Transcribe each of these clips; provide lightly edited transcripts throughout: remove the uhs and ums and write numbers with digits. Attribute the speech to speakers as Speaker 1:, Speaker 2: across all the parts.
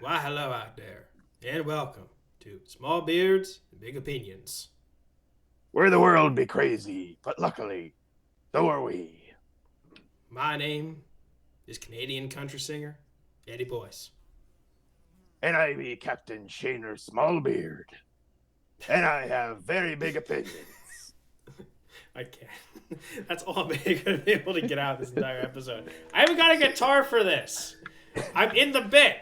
Speaker 1: Why, hello out there, and welcome to Small Beards and Big Opinions.
Speaker 2: Where the world be crazy, but luckily, so are we.
Speaker 1: My name is Canadian country singer Eddie Boyce.
Speaker 2: And I be Captain Shaner Smallbeard. And I have very big opinions.
Speaker 1: I can't. That's all I'm gonna be able to get out this entire episode. I haven't got a guitar for this. I'm in the bit.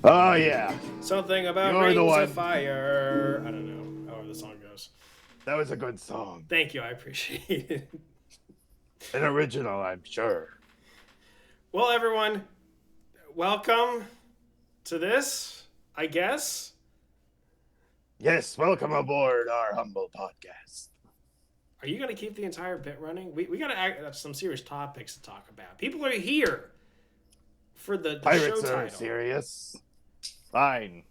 Speaker 2: Oh, yeah.
Speaker 1: Something about
Speaker 2: You're the
Speaker 1: rings
Speaker 2: one.
Speaker 1: of fire. I don't know. However the song goes.
Speaker 2: That was a good song.
Speaker 1: Thank you. I appreciate it.
Speaker 2: An original, I'm sure.
Speaker 1: Well, everyone, welcome to this, I guess.
Speaker 2: Yes, welcome aboard our humble podcast.
Speaker 1: Are you going to keep the entire bit running? We got to have some serious topics to talk about. People are here for the
Speaker 2: Pirates
Speaker 1: show
Speaker 2: are
Speaker 1: title.
Speaker 2: serious. Fine.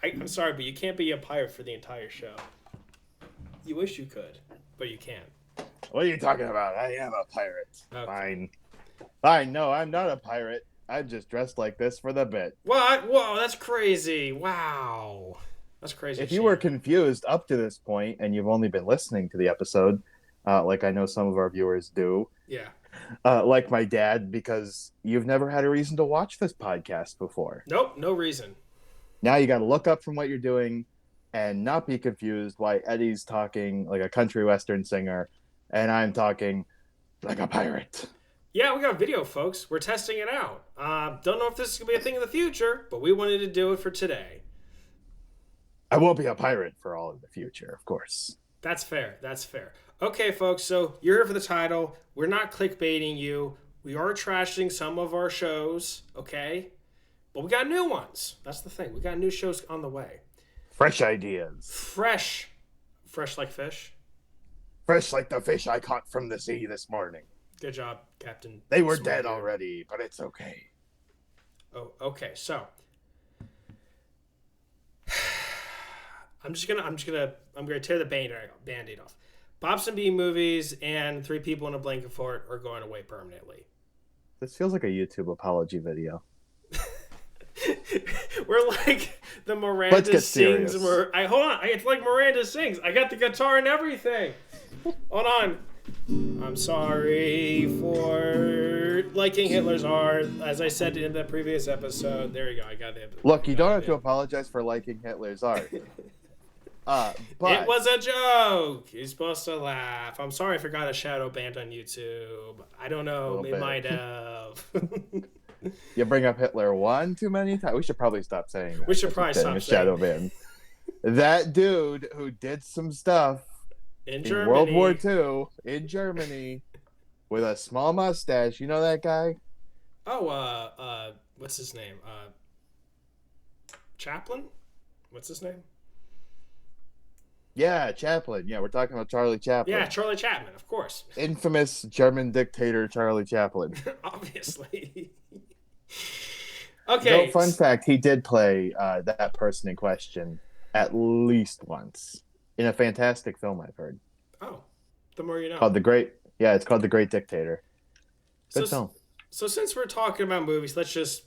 Speaker 1: I'm sorry, but you can't be a pirate for the entire show. You wish you could, but you can't.
Speaker 2: What are you talking about? I am a pirate.
Speaker 1: Okay.
Speaker 2: Fine. Fine, no, I'm not a pirate. I'm just dressed like this for the bit.
Speaker 1: What? Whoa, that's crazy. Wow. That's crazy.
Speaker 2: If you were confused up to this point and you've only been listening to the episode, like I know some of our viewers do,
Speaker 1: Yeah.
Speaker 2: like my dad, because you've never had a reason to watch this podcast before.
Speaker 1: Nope, no reason.
Speaker 2: Now you got to look up from what you're doing and not be confused why Eddie's talking like a country western singer and I'm talking like a pirate.
Speaker 1: Yeah, we got video, folks. We're testing it out. Don't know if this is going to be a thing in the future, but we wanted to do it for today.
Speaker 2: I won't be a pirate for all of the future, of course.
Speaker 1: That's fair. That's fair. Okay, folks, so you're here for the title. We're not clickbaiting you. We are trashing some of our shows, okay? But we got new ones. That's the thing. We got new shows on the way.
Speaker 2: Fresh ideas.
Speaker 1: Fresh. Fresh like fish.
Speaker 2: Fresh like the fish I caught from the sea this morning.
Speaker 1: Good job, Captain.
Speaker 2: They were
Speaker 1: Smallbeard.
Speaker 2: dead already, but it's okay.
Speaker 1: Oh, okay. So I'm gonna tear the band-aid off. Bobson B movies and Three People in a Blanket Fort are going away permanently.
Speaker 2: This feels like a YouTube apology video.
Speaker 1: We're like the Miranda
Speaker 2: Let's get
Speaker 1: sings.
Speaker 2: serious.
Speaker 1: Hold on. It's like Miranda sings. I got the guitar and everything. Hold on. I'm sorry for liking Hitler's art. As I said in the previous episode. There you go. I got it.
Speaker 2: Look, you don't have to apologize for liking Hitler's art. But
Speaker 1: It was a joke. You're supposed to laugh. I'm sorry I forgot a shadow banned on YouTube. I don't know.
Speaker 2: Little
Speaker 1: It
Speaker 2: bit.
Speaker 1: might have.
Speaker 2: you bring up Hitler one too many times. We should probably stop saying that.
Speaker 1: We should probably
Speaker 2: Getting
Speaker 1: stop
Speaker 2: a shadow ban. That dude who did some stuff
Speaker 1: in
Speaker 2: in
Speaker 1: Germany.
Speaker 2: World War II in Germany with a small mustache. You know that guy?
Speaker 1: Oh, what's his name? Chaplin? What's his name?
Speaker 2: Yeah, Chaplin. Yeah, we're talking about Charlie Chaplin.
Speaker 1: Yeah, Charlie Chaplin, of course.
Speaker 2: Infamous German dictator Charlie Chaplin.
Speaker 1: Obviously. Okay.
Speaker 2: So, fun fact, he did play that person in question at least once in a fantastic film I've heard.
Speaker 1: Oh, the more you know.
Speaker 2: Called The Great... Yeah, it's called The Great Dictator. Good film.
Speaker 1: So since we're talking about movies, let's just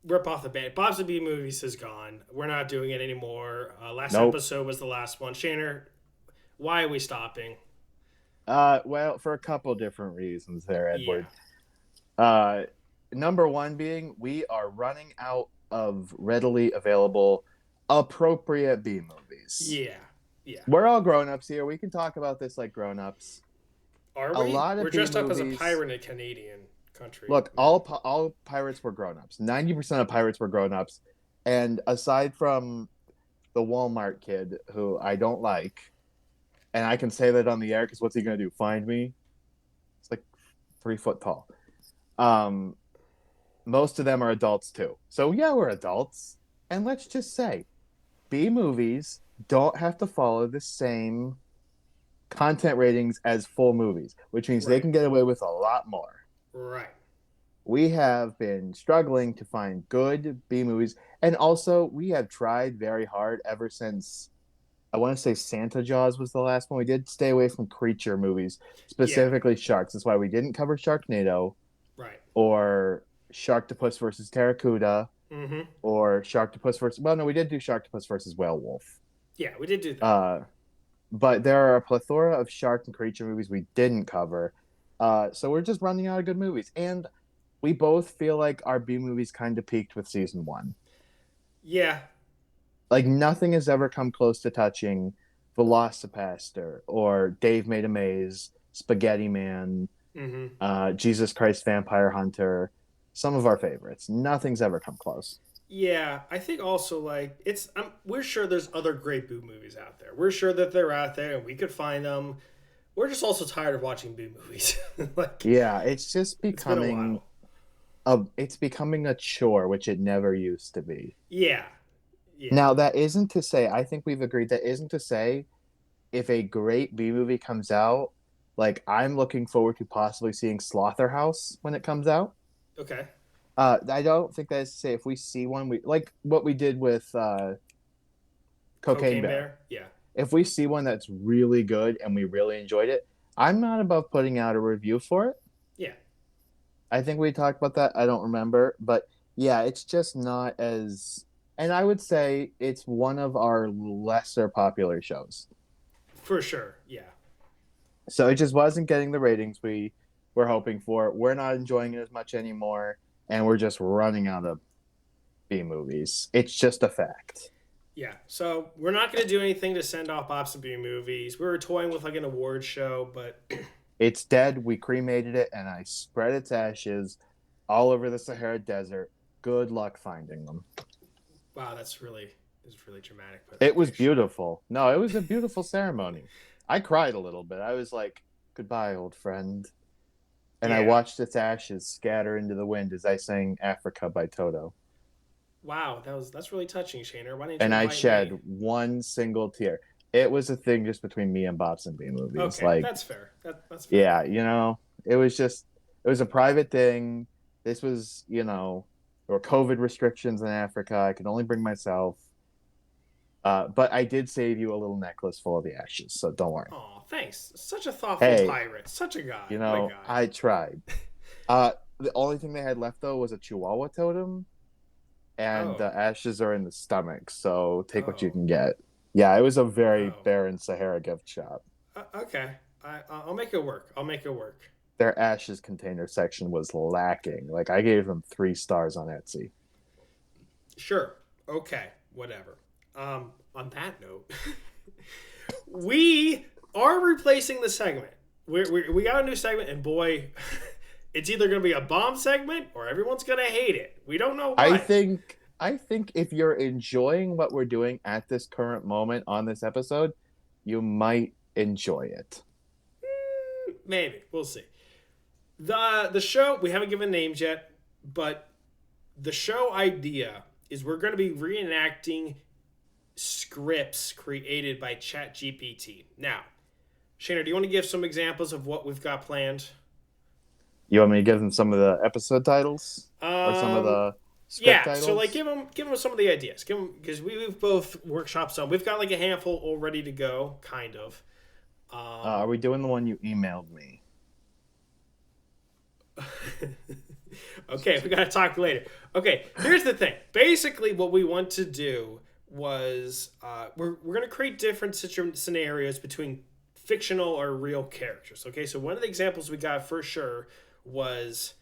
Speaker 1: rip off the band. Bob's the B movies is gone. We're not doing it anymore. Last
Speaker 2: Nope.
Speaker 1: episode was the last one. Shaner, why are we stopping?
Speaker 2: Well, for a couple different reasons there, Edward. Number one being we are running out of readily available appropriate B movies.
Speaker 1: Yeah. Yeah.
Speaker 2: We're all grown-ups here. We can talk about this like grown-ups.
Speaker 1: Are
Speaker 2: A
Speaker 1: we?
Speaker 2: lot of
Speaker 1: We're dressed up as a
Speaker 2: B-movies-
Speaker 1: pirate in a Canadian country.
Speaker 2: Look, all pirates were grown-ups. 90% of pirates were grown-ups. And aside from the Walmart kid, who I don't like, and I can say that on the air because what's he going to do? Find me? It's like 3 foot tall. Most of them are adults too. So yeah, we're adults. And let's just say, B movies don't have to follow the same content ratings as full movies, which means they
Speaker 1: Right.
Speaker 2: can get away with a lot more.
Speaker 1: Right.
Speaker 2: We have been struggling to find good B movies, and also we have tried very hard ever since I want to say Santa Jaws was the last one. We did stay away from creature movies, specifically sharks. That's why we didn't cover Sharknado.
Speaker 1: Right.
Speaker 2: or Sharktopus versus Terracuda,
Speaker 1: Mm-hmm.
Speaker 2: or Sharktopus versus. Well, no, we did do Sharktopus versus Werewolf.
Speaker 1: Yeah, we did do that.
Speaker 2: But there are a plethora of shark and creature movies we didn't cover. So we're just running out of good movies, and we both feel like our B movies kind of peaked with season one.
Speaker 1: Yeah.
Speaker 2: Like nothing has ever come close to touching Velocipaster or Dave Made a Maze, Spaghetti Man,
Speaker 1: Mm-hmm.
Speaker 2: Jesus Christ Vampire Hunter. Some of our favorites. Nothing's ever come close.
Speaker 1: Yeah, I think also like we're sure there's other great boo movies out there. We're sure that they're out there and we could find them. We're just also tired of watching boo movies. Like
Speaker 2: Yeah, it's just
Speaker 1: it's been a
Speaker 2: becoming
Speaker 1: while.
Speaker 2: it's becoming a chore, which it never used to be.
Speaker 1: Yeah. Yeah.
Speaker 2: Now, that isn't to say, I think we've agreed that isn't to say if a great B movie comes out, like I'm looking forward to possibly seeing Slaughterhouse when it comes out.
Speaker 1: Okay.
Speaker 2: I don't think that is to say if we see one, we like what we did with Cocaine
Speaker 1: Cocaine
Speaker 2: Bear.
Speaker 1: Bear. Yeah.
Speaker 2: If we see one that's really good and we really enjoyed it, I'm not above putting out a review for it.
Speaker 1: Yeah.
Speaker 2: I think we talked about that. I don't remember, but yeah, it's just not as. And I would say it's one of our lesser popular shows.
Speaker 1: For sure. Yeah.
Speaker 2: So it just wasn't getting the ratings we were hoping for. We're not enjoying it as much anymore, and we're just running out of B movies. It's just a fact.
Speaker 1: Yeah. So we're not going to do anything to send off Bob's and B movies. We were toying with like an award show, but
Speaker 2: It's dead. We cremated it, and I spread its ashes all over the Sahara Desert. Good luck finding them.
Speaker 1: wow, it's really dramatic. But
Speaker 2: It was beautiful. No, it was a beautiful ceremony. I cried a little bit. I was like, "Goodbye, old friend." And I
Speaker 1: Yeah.
Speaker 2: watched its ashes scatter into the wind as I sang Africa by Toto.
Speaker 1: Wow, that's really touching, Shaner. Why didn't you
Speaker 2: And I
Speaker 1: invite
Speaker 2: shed
Speaker 1: me?
Speaker 2: one single tear. It was a thing just between me and Bob's and B movies.
Speaker 1: Okay,
Speaker 2: Like,
Speaker 1: that's fair. That's fair.
Speaker 2: yeah, it was just, it was a private thing. This was, there were COVID restrictions in Africa. I could only bring myself. But I did save you a little necklace full of the ashes, so don't worry.
Speaker 1: Oh, thanks. Such a thoughtful
Speaker 2: Hey,
Speaker 1: pirate. Such a guy. What a guy.
Speaker 2: I tried. The only thing they had left though was a Chihuahua totem, and
Speaker 1: Oh.
Speaker 2: the ashes are in the stomach. So take what you
Speaker 1: Oh.
Speaker 2: can get. Yeah, it was a very
Speaker 1: Oh.
Speaker 2: barren Sahara gift shop.
Speaker 1: Okay. I'll make it work. I'll make it work.
Speaker 2: Their ashes container section was lacking. Like I gave them 3 stars on Etsy.
Speaker 1: Sure. Okay. Whatever. On that note, we are replacing the segment. We got a new segment, and boy, it's either going to be a bomb segment or everyone's going to hate it. We don't know what.
Speaker 2: I think if you're enjoying what we're doing at this current moment on this episode, you might enjoy it.
Speaker 1: Maybe we'll see. The show we haven't given names yet, but the show idea is we're going to be reenacting scripts created by ChatGPT. Now, Shana, do you want to give some examples of what we've got planned?
Speaker 2: You want me to give them some of the episode titles or some of
Speaker 1: Um,
Speaker 2: the script
Speaker 1: yeah.
Speaker 2: titles?
Speaker 1: So like, give them some of the ideas. Give them because we've both workshopped some. We've got like a handful all ready to go, kind of.
Speaker 2: Are we doing the one you emailed me?
Speaker 1: Okay, we gotta talk later. Okay, here's the thing. Basically, what we want to do was we're gonna create different scenarios between fictional or real characters. Okay, so one of the examples we got for sure was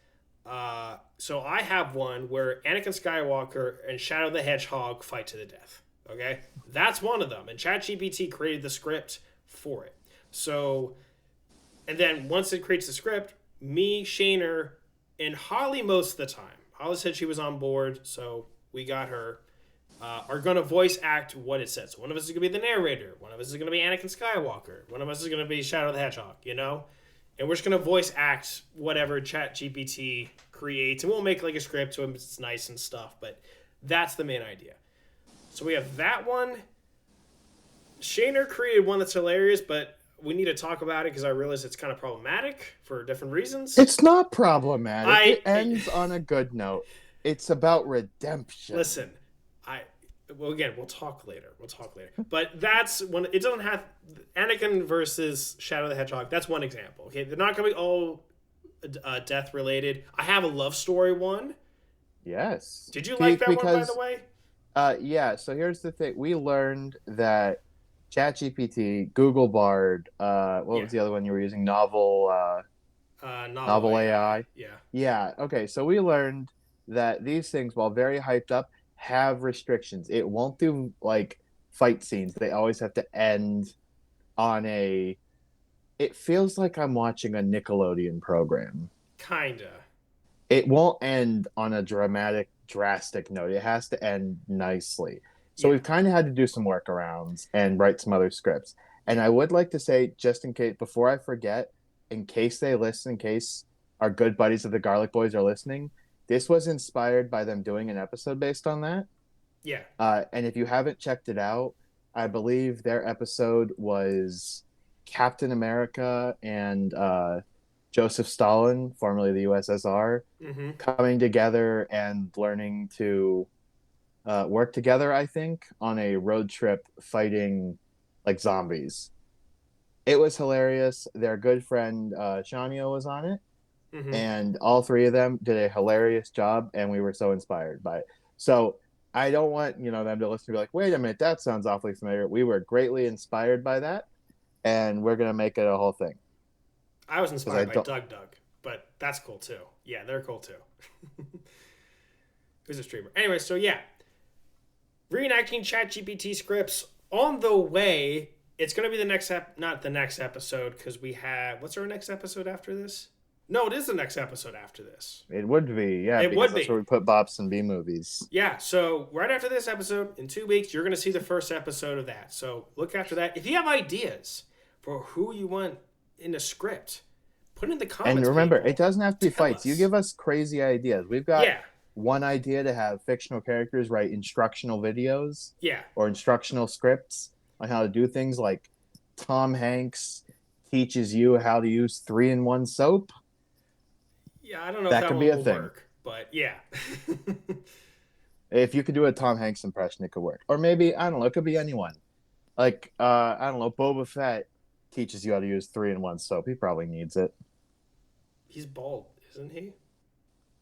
Speaker 1: so I have one where Anakin Skywalker and Shadow the Hedgehog fight to the death. Okay, that's one of them, and ChatGPT created the script for it. So, and then once it creates the script, me, Shaner, and Holly most of the time. Holly said she was on board, so we got her. Are going to voice act what it says. So one of us is going to be the narrator. One of us is going to be Anakin Skywalker. One of us is going to be Shadow the Hedgehog, And we're just going to voice act whatever ChatGPT creates. And we'll make like a script so it's nice and stuff. But that's the main idea. So we have that one. Shaner created one that's hilarious, but we need to talk about it because I realize it's kind of problematic for different reasons.
Speaker 2: It's not problematic. It ends on a good note. It's about redemption.
Speaker 1: Listen, well, again, we'll talk later. But that's one. It doesn't have Anakin versus Shadow the Hedgehog. That's one example. Okay, they're not going to be all death related. I have a love story one.
Speaker 2: Yes.
Speaker 1: Did you like that one, by the
Speaker 2: Because
Speaker 1: way?
Speaker 2: yeah, so here's the thing. We learned that ChatGPT, Google Bard, what
Speaker 1: Yeah.
Speaker 2: was the other one you were using?
Speaker 1: Novel
Speaker 2: Novel
Speaker 1: AI.
Speaker 2: AI.
Speaker 1: Yeah.
Speaker 2: Yeah, okay. So we learned that these things, while very hyped up, have restrictions. It won't do like fight scenes. They always have to end on a it feels like I'm watching a Nickelodeon program.
Speaker 1: Kinda.
Speaker 2: It won't end on a drastic note. It has to end nicely. So
Speaker 1: Yeah.
Speaker 2: we've kind of had to do some workarounds and write some other scripts. And I would like to say, just in case, before I forget, in case they listen, in case our good buddies of the Garlic Boys are listening, this was inspired by them doing an episode based on that.
Speaker 1: Yeah.
Speaker 2: And if you haven't checked it out, I believe their episode was Captain America and Joseph Stalin, formerly the USSR,
Speaker 1: Mm-hmm.
Speaker 2: coming together and learning to work together, I think, on a road trip fighting like zombies. It was hilarious. Their good friend Shanio was on it,
Speaker 1: Mm-hmm.
Speaker 2: and all three of them did a hilarious job, and we were so inspired by it. So I don't want them to listen to be like, wait a minute, that sounds awfully familiar. We were greatly inspired by that, and we're gonna make it a whole thing
Speaker 1: I was
Speaker 2: because I
Speaker 1: inspired by
Speaker 2: don't.
Speaker 1: Doug Doug, but that's cool too. Yeah, they're cool too. Who's a streamer? Anyway, so yeah, reenacting ChatGPT scripts on the way. It's gonna be the next not the next episode because we have what's our next episode after this? No, it is the next episode after this.
Speaker 2: It would be, yeah,
Speaker 1: It
Speaker 2: because
Speaker 1: would
Speaker 2: that's
Speaker 1: be.
Speaker 2: where we put Bops and B movies.
Speaker 1: Yeah, so right after this episode, in 2 weeks, you're going to see the first episode of that. So look after that. If you have ideas for who you want in the script, put it in the
Speaker 2: And
Speaker 1: comments.
Speaker 2: remember,
Speaker 1: People.
Speaker 2: it doesn't have to be
Speaker 1: Tell
Speaker 2: fights. You
Speaker 1: us.
Speaker 2: give us crazy ideas. We've got
Speaker 1: Yeah,
Speaker 2: one idea to have fictional characters write instructional videos
Speaker 1: yeah,
Speaker 2: or instructional scripts on how to do things like Tom Hanks teaches you how to use 3-in-1 soap.
Speaker 1: yeah. I don't know if
Speaker 2: That
Speaker 1: that
Speaker 2: could
Speaker 1: one
Speaker 2: be a
Speaker 1: will
Speaker 2: thing.
Speaker 1: work, but yeah.
Speaker 2: If you could do a Tom Hanks impression, it could work. Or maybe, I don't know, it could be anyone. Like, I don't know, Boba Fett teaches you how to use 3-in-1 soap. He probably needs it.
Speaker 1: He's bald, isn't he?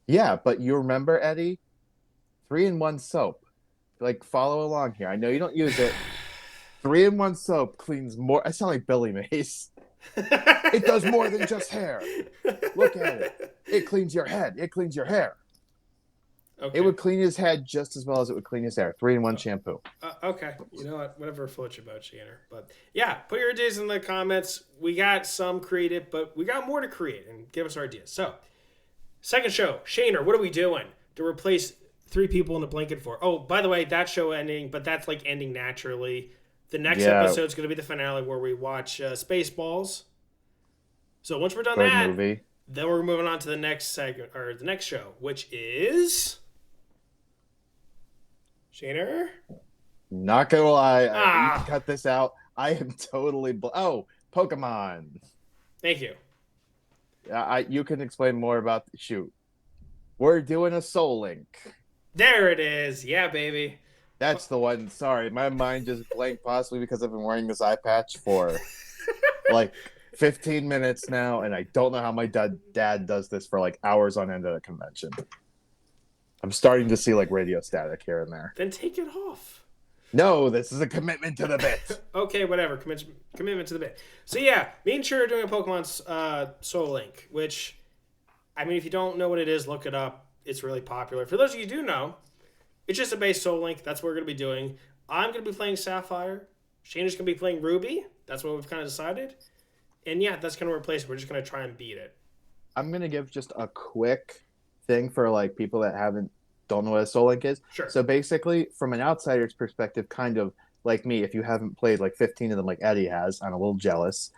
Speaker 2: Yeah, but you remember, Eddie? 3-in-1 soap. Like, follow along here. I know you don't use it. 3-in-1 soap cleans more. I sound like Billy Mays. It does more than just hair. Look at it. It cleans your head. It cleans your hair.
Speaker 1: Okay.
Speaker 2: It would clean his head just as well as it would clean his hair. 3-in-1 shampoo.
Speaker 1: Okay. You know what? Whatever floats your boat, Shanner. But yeah, put your ideas in the comments. We got some created, but we got more to create and give us our ideas. So, second show, Shaner, what are we doing to replace 3 people in a blanket for? Oh, by the way, that show ending, but that's like ending naturally. The next episode is going to be the finale where we watch Spaceballs. So once we're done
Speaker 2: Good
Speaker 1: that,
Speaker 2: movie.
Speaker 1: then we're moving on to the next segment or the next show, which is Shaner.
Speaker 2: Not gonna lie, you
Speaker 1: Ah.
Speaker 2: can cut this out. I am totally. Oh, Pokemon.
Speaker 1: Thank you.
Speaker 2: You can explain more about. Shoot, we're doing a Soul Link.
Speaker 1: There it is. Yeah, baby.
Speaker 2: That's the one. Sorry, my mind just blanked, possibly because I've been wearing this eye patch for like 15 minutes now, and I don't know how my dad does this for like hours on end at a convention. I'm starting to see like radio static here and there.
Speaker 1: Then take it off.
Speaker 2: No, this is a commitment to the bit.
Speaker 1: Okay, whatever. Commitment to the bit. So yeah, me and Sure are doing a Pokemon Soul Link, which, I mean, if you don't know what it is, look it up. It's really popular. For those of you who do know, it's just a base Soul Link. That's what we're going to be doing. I'm going to be playing Sapphire. Shane's going to be playing Ruby. That's what we've kind of decided. And yeah, that's going to replace it. We're just going to try and beat it.
Speaker 2: I'm gonna give just a quick thing for like people that don't know what a Soul Link is.
Speaker 1: Sure.
Speaker 2: So basically, from an outsider's perspective, kind of like me, if you haven't played like 15 of them like Eddie has, I'm a little jealous.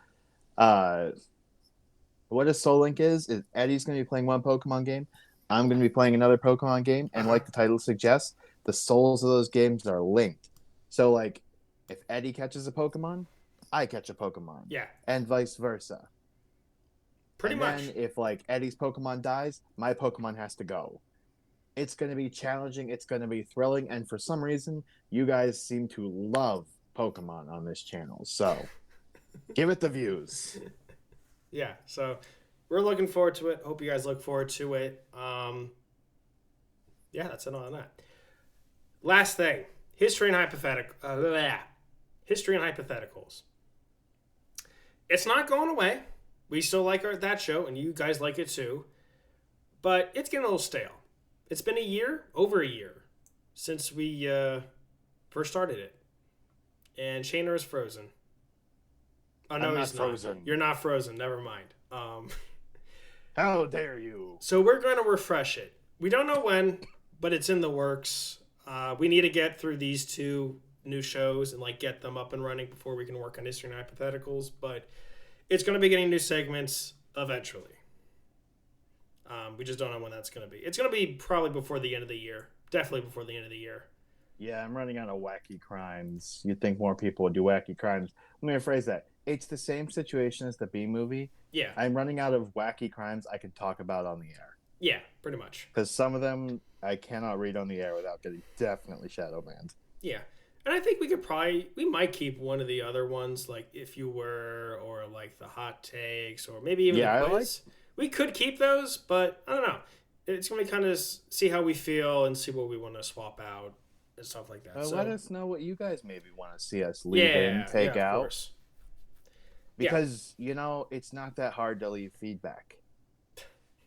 Speaker 2: What a Soul Link is Eddie's gonna be playing one Pokemon game. I'm gonna be playing another Pokemon game, and like the title suggests, the souls of those games are linked. So like, if Eddie catches a Pokemon, I catch a Pokemon.
Speaker 1: Yeah.
Speaker 2: And vice versa.
Speaker 1: Pretty much.
Speaker 2: Then if like Eddie's Pokemon dies, my Pokemon has to go. It's going to be challenging. It's going to be thrilling. And for some reason, you guys seem to love Pokemon on this channel. So give it the views.
Speaker 1: Yeah. So we're looking forward to it. Hope you guys look forward to it. Yeah, that's it on that. Last thing, history and hypotheticals. It's not going away. We still like that show, and you guys like it too. But it's getting a little stale. It's been over a year, since we first started it. And Shayner is frozen. Oh, no,
Speaker 2: I'm
Speaker 1: he's
Speaker 2: not frozen.
Speaker 1: You're not frozen. Never mind.
Speaker 2: How dare you?
Speaker 1: So we're going to refresh it. We don't know when, but it's in the works. We need to get through these 2 new shows and get them up and running before we can work on history and hypotheticals. But it's going to be getting new segments eventually. We just don't know when that's going to be. It's going to be probably before the end of the year. Definitely before the end of the year.
Speaker 2: Yeah, I'm running out of wacky crimes. You'd think more people would do wacky crimes. Let me rephrase that. It's the same situation as the B movie.
Speaker 1: Yeah.
Speaker 2: I'm running out of wacky crimes I can talk about on the air.
Speaker 1: Yeah, pretty much.
Speaker 2: Because some of them I cannot read on the air without getting definitely shadow banned.
Speaker 1: Yeah. And I think we might keep one of the other ones, like If You Were, or the hot takes, or maybe even the quiz. We could keep those, but I don't know. It's going to kind of see how we feel and see what we want to swap out and stuff like that. So
Speaker 2: let us know what you guys maybe want to see us leave in, take out. Of course. Because, it's not that hard to leave feedback.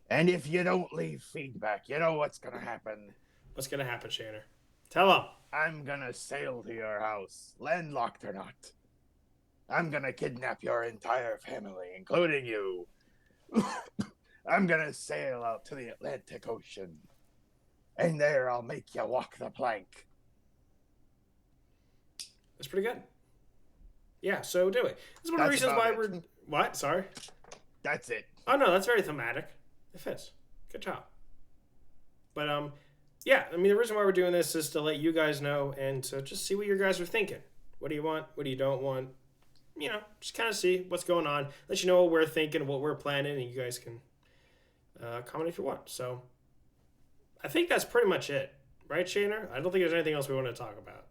Speaker 2: And if you don't leave feedback, you know what's going to happen.
Speaker 1: What's going to happen, Shayner? Tell them.
Speaker 2: I'm going to sail to your house, landlocked or not. I'm going to kidnap your entire family, including you. I'm going to sail out to the Atlantic Ocean. And there I'll make you walk the plank.
Speaker 1: That's pretty good. Yeah, so do it. This is one of the reasons why we're... What? Sorry?
Speaker 2: That's it.
Speaker 1: Oh, no, that's very thematic. It fits. Good job. But, yeah, I mean, the reason why we're doing this is to let you guys know and to just see what you guys are thinking. What do you want? What do you don't want? Just kind of see what's going on. Let you know what we're thinking, what we're planning, and you guys can comment if you want. So, I think that's pretty much it. Right, Shayner? I don't think there's anything else we want to talk about.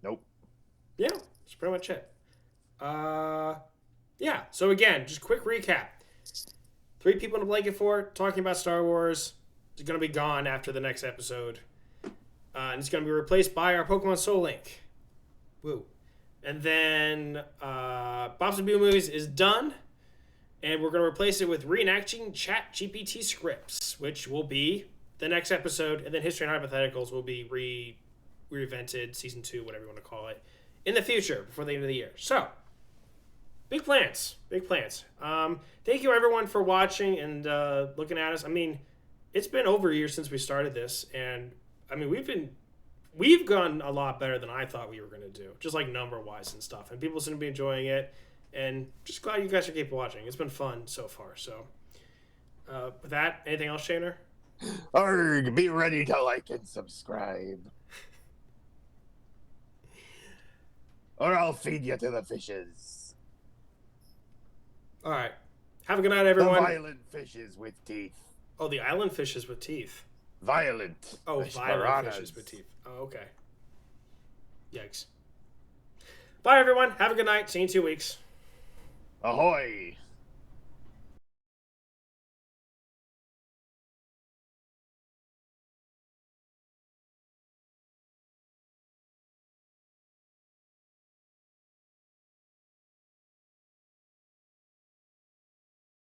Speaker 2: Nope.
Speaker 1: Yeah, that's pretty much it. Yeah, so again, just quick recap. 3 people in a blanket fort talking about Star Wars. It's going to be gone after the next episode. And it's going to be replaced by our Pokemon Soul Link. Woo. And then Bob's and Boo Movies is done. And we're going to replace it with reenacting Chat GPT scripts, which will be the next episode. And then History and Hypotheticals will be reinvented, Season 2, whatever you want to call it, in the future, before the end of the year. So, big plans. Big plans. Thank you, everyone, for watching and looking at us. I mean, it's been over a year since we started this. And, I mean, we've gone a lot better than I thought we were going to do, just number-wise and stuff. And people seem to be enjoying it. And just glad you guys are keep watching. It's been fun so far. So, with that, anything else, Shayner?
Speaker 2: Arg, be ready to like and subscribe. Or I'll feed you to the fishes.
Speaker 1: All right. Have a good night, everyone.
Speaker 2: The violent fishes with teeth.
Speaker 1: Oh, the island fishes with teeth.
Speaker 2: Violent.
Speaker 1: Oh, violent fishes with teeth. Oh, okay. Yikes. Bye, everyone. Have a good night. See you in 2 weeks.
Speaker 2: Ahoy!